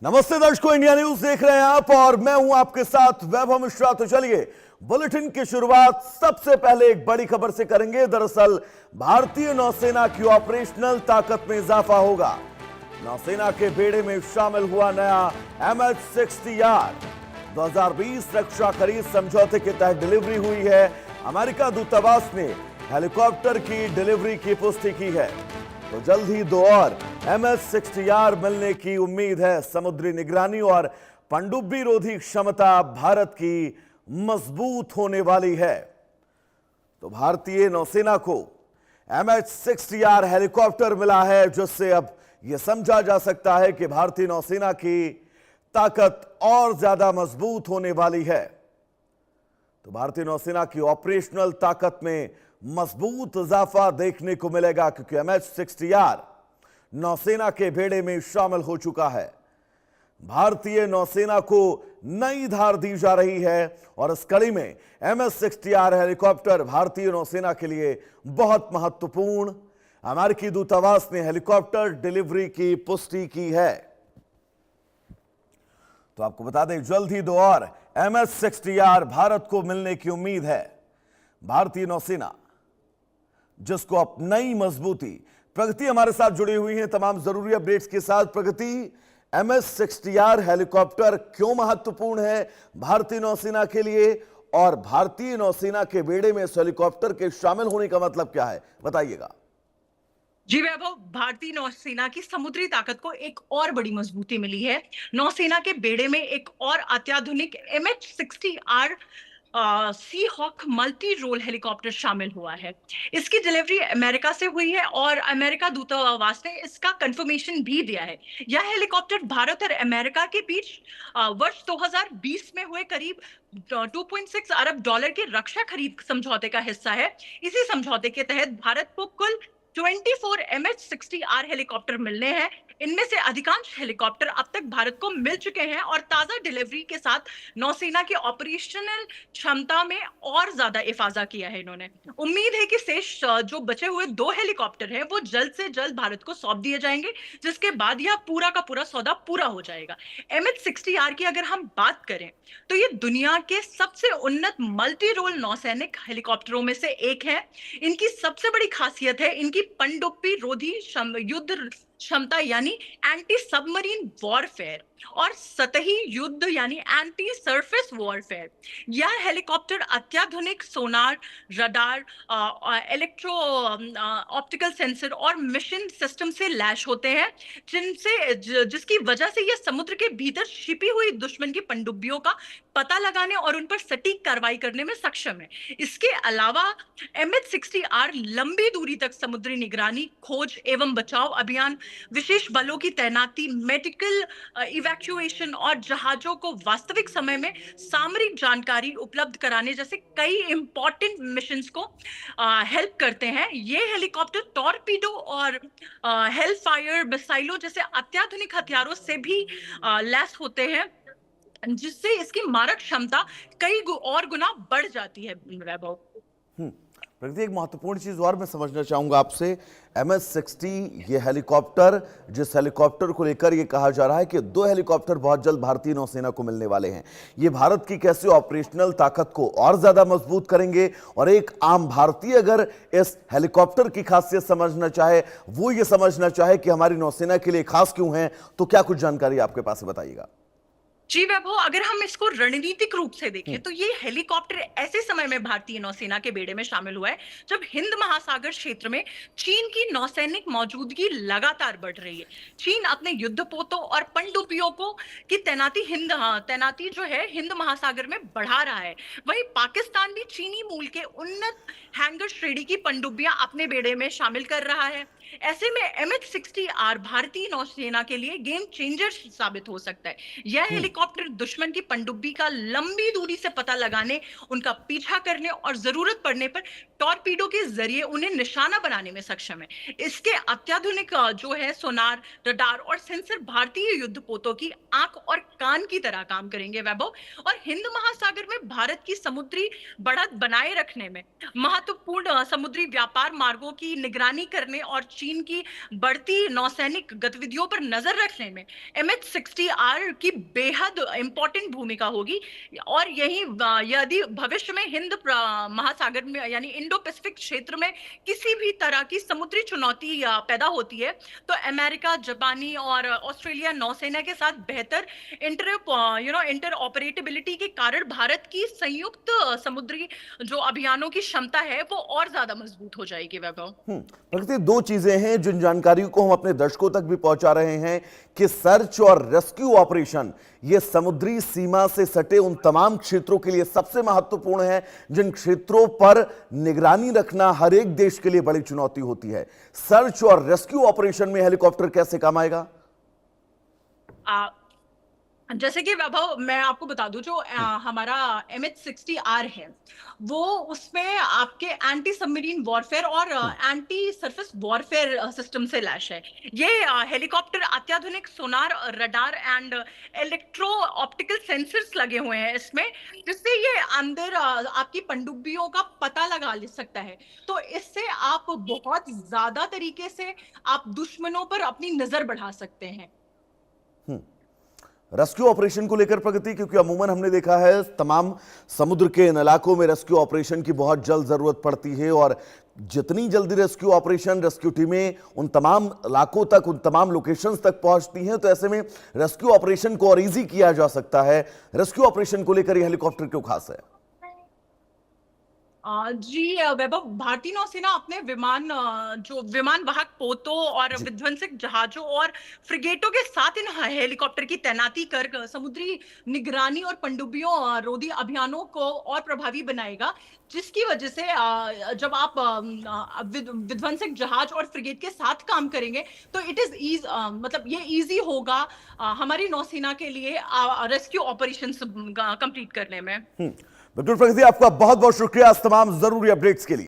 नमस्ते दर्शकों, India news देख रहे हैं आप और मैं हूं आपके साथ वैभव मिश्रा। तो चलिए बुलेटिन की शुरुआत सबसे पहले एक बड़ी खबर से करेंगे। दरअसल भारतीय नौसेना की ऑपरेशनल ताकत में इजाफा होगा। नौसेना के बेड़े में शामिल हुआ नया MH-60R 2020 रक्षा खरीद समझौते के तहत डिलीवरी हुई है। अमेरिका दूतावास ने हेलीकॉप्टर की डिलीवरी की पुष्टि की है। तो जल्द ही दो और MH-60R मिलने की उम्मीद है। समुद्री निगरानी और पनडुब्बी रोधी क्षमता भारत की मजबूत होने वाली है। तो भारतीय नौसेना को MH-60R हेलीकॉप्टर मिला है, जिससे अब यह समझा जा सकता है कि भारतीय नौसेना की ताकत और ज्यादा मजबूत होने वाली है। तो भारतीय नौसेना की ऑपरेशनल ताकत में मजबूत इजाफा देखने को मिलेगा, क्योंकि MH-60R नौसेना के बेड़े में शामिल हो चुका है। भारतीय नौसेना को नई धार दी जा रही है और इस कड़ी में MH-60R हेलीकॉप्टर भारतीय नौसेना के लिए बहुत महत्वपूर्ण। अमेरिकी दूतावास ने हेलीकॉप्टर डिलीवरी की पुष्टि की है। तो आपको बता दें, जल्द ही दो और MH-60R भारत को मिलने की उम्मीद है। भारतीय नौसेना जिसको अब नई मजबूती। प्रगति हमारे साथ जुड़ी हुई है तमाम जरूरी अपडेट्स के साथ। प्रगति, MH-60R हेलीकॉप्टर क्यों महत्वपूर्ण है भारतीय नौसेना के लिए, और भारतीय नौसेना के बेड़े में इस हेलीकॉप्टर के शामिल होने का मतलब क्या है, बताइएगा। जी वैभव, भारतीय नौसेना की समुद्री ताकत को एक और बड़ी मजबूती मिली है। नौसेना के बेड़े में एक और अत्याधुनिक MH-60R सी हॉक मल्टी रोल हेलीकॉप्टर शामिल हुआ है। इसकी डिलीवरी अमेरिका से हुई है और अमेरिका दूतावास ने इसका कंफर्मेशन भी दिया है। यह हेलीकॉप्टर भारत और अमेरिका के बीच वर्ष 2020 में हुए करीब 2.6 अरब डॉलर के रक्षा खरीद समझौते का हिस्सा है। इसी समझौते के तहत भारत को कुल 24 MH-60R हेलीकॉप्टर मिलने हैं। इनमें से अधिकांश हेलीकॉप्टर अब तक भारत को मिल चुके हैं और ताजा डिलीवरी के साथ नौसेना की ऑपरेशनल क्षमता में और ज्यादा इफाजा किया है इन्होंने। उम्मीद है कि शेष जो बचे हुए 2 हेलीकॉप्टर हैं वो जल्द से जल्द भारत को सौंप दिए जाएंगे, जिसके बाद यह पूरा का पूरा सौदा पूरा हो जाएगा। MH-60R की अगर हम बात करें तो ये दुनिया के सबसे उन्नत मल्टी रोल नौसैनिक हेलीकॉप्टरों में से एक है। इनकी सबसे बड़ी खासियत है इनकी पनडुब्बी रोधी युद्ध क्षमता यानी एंटी सबमरीन वॉरफेयर और सतही युद्ध यानी एंटी सरफेस वॉरफेयर। यह हेलीकॉप्टर अत्याधुनिक sonar, radar, electro optical sensor और मिशन सिस्टम से लैस होते हैं, जिसकी वजह से यह समुद्र के भीतर छिपी हुई दुश्मन की पनडुब्बियों का पता लगाने और उन पर सटीक कार्रवाई करने में सक्षम है। इसके अलावा MH-60R लंबी दूरी तक समुद्री निगरानी, खोज एवं बचाव अभियान, विशेष बलों की तैनाती, मेडिकल इवैक्यूएशन और जहाजों को वास्तविक समय में सामरिक जानकारी उपलब्ध कराने जैसे कई इंपॉर्टेंट मिशंस को हेल्प करते हैं। ये हेलीकॉप्टर टॉर्पीडो और हेलफायर मिसाइलों जैसे अत्याधुनिक हथियारों से भी लैस होते हैं, जिससे इसकी मारक क्षमता कई और गुना बढ़ जाती है। वैभव, प्रगति, एक महत्वपूर्ण चीज और मैं समझना चाहूंगा आपसे। MH-60 ये हेलीकॉप्टर, जिस हेलीकॉप्टर को लेकर ये कहा जा रहा है कि 2 हेलीकॉप्टर बहुत जल्द भारतीय नौसेना को मिलने वाले हैं, ये भारत की कैसे ऑपरेशनल ताकत को और ज्यादा मजबूत करेंगे, और एक आम भारतीय अगर इस हेलीकॉप्टर की खासियत समझना चाहे, वो ये समझना चाहे कि हमारी नौसेना के लिए खास क्यों है, तो क्या कुछ जानकारी आपके पास है, बताइएगा। जी वैभव, अगर हम इसको रणनीतिक रूप से देखें तो ये हेलीकॉप्टर ऐसे समय में भारतीय नौसेना के बेड़े में शामिल हुआ है जब हिंद महासागर क्षेत्र में चीन की नौसैनिक मौजूदगी लगातार बढ़ रही है। चीन अपने युद्धपोतों और पनडुब्बियों को की तैनाती जो है हिंद महासागर में बढ़ा रहा है। वहीं पाकिस्तान भी चीनी मूल के उन्नत हैंगर श्रेणी की पनडुब्बियां अपने बेड़े में शामिल कर रहा है। ऐसे में MH-60R भारतीय नौसेना के लिए गेम चेंजर साबित हो सकता है। यह हेलीकॉप्टर दुश्मन की पनडुब्बी का लंबी दूरी से पता लगाने, उनका पीछा करने और जरूरत पड़ने पर टॉर्पीडो के जरिए उन्हें निशाना बनाने में सक्षम है। इसके अत्याधुनिक जो है सोनार, रडार और सेंसर भारतीय युद्धपोतों की आंख और कान की तरह काम करेंगे वैभव, और हिंद महासागर में भारत की समुद्री बढ़त बनाए रखने में, महत्वपूर्ण समुद्री व्यापार मार्गों की निगरानी करने और चीन की बढ़ती नौसैनिक गतिविधियों पर नजर रखने में MH-60R की बेहद इंपॉर्टेंट भूमिका होगी। और यही यदि भविष्य में हिंद महासागर में यानी इंडो पैसिफिक क्षेत्र में किसी भी तरह की समुद्री चुनौती पैदा होती है, तो अमेरिका, जापानी और ऑस्ट्रेलिया नौसेना के साथ बेहतर इंटर ऑपरेटेबिलिटी के कारण भारत की संयुक्त समुद्री जो अभियानों की क्षमता है वो और ज्यादा मजबूत हो जाएगी वैभव। प्रकृति, दो चीजें हैं जिन जानकारियों को हम अपने दर्शकों तक भी पहुंचा रहे हैं कि सर्च और रेस्क्यू ऑपरेशन ये समुद्री सीमा से सटे उन तमाम क्षेत्रों के लिए सबसे महत्वपूर्ण है जिन क्षेत्रों पर निगरानी रखना हर एक देश के लिए बड़ी चुनौती होती है। सर्च और रेस्क्यू ऑपरेशन में हेलीकॉप्टर कैसे काम आएगा? जैसे कि वैभव मैं आपको बता दूं, जो हमारा MH-60R है वो उसमें आपके एंटी सबमरीन वॉरफेयर और एंटी सरफेस वॉरफेयर सिस्टम से लैस है। ये हेलीकॉप्टर अत्याधुनिक sonar, radar and electro optical sensors लगे हुए हैं इसमें, जिससे ये अंदर आपकी पनडुब्बियों का पता लगा ले सकता है। तो इससे आप बहुत ज्यादा तरीके से आप दुश्मनों पर अपनी नजर बढ़ा सकते हैं। रेस्क्यू ऑपरेशन को लेकर प्रगति, क्योंकि अमूमन हमने देखा है तमाम समुद्र के इन इलाकों में रेस्क्यू ऑपरेशन की बहुत जल्द जरूरत पड़ती है और जितनी जल्दी रेस्क्यू ऑपरेशन, रेस्क्यू टीमें उन तमाम इलाकों तक, उन तमाम लोकेशंस तक पहुंचती हैं, तो ऐसे में रेस्क्यू ऑपरेशन को और इजी किया जा सकता है। रेस्क्यू ऑपरेशन को लेकर यह हेलीकॉप्टर क्यों खास है? जी वैभव, भारतीय नौसेना अपने जो विमान वाहक पोतों और विध्वंसक जहाजों और फ्रिगेटों के साथ इन हेलीकॉप्टर की तैनाती कर समुद्री निगरानी और पनडुब्बियों रोधी अभियानों को और प्रभावी बनाएगा, जिसकी वजह से जब आप विध्वंसक जहाज और फ्रिगेट के साथ काम करेंगे तो मतलब ये इजी होगा हमारी नौसेना के लिए रेस्क्यू ऑपरेशंस कंप्लीट करने में। बिल्कुल प्रगति, आपका बहुत बहुत शुक्रिया इस तमाम जरूरी अपडेट्स के लिए।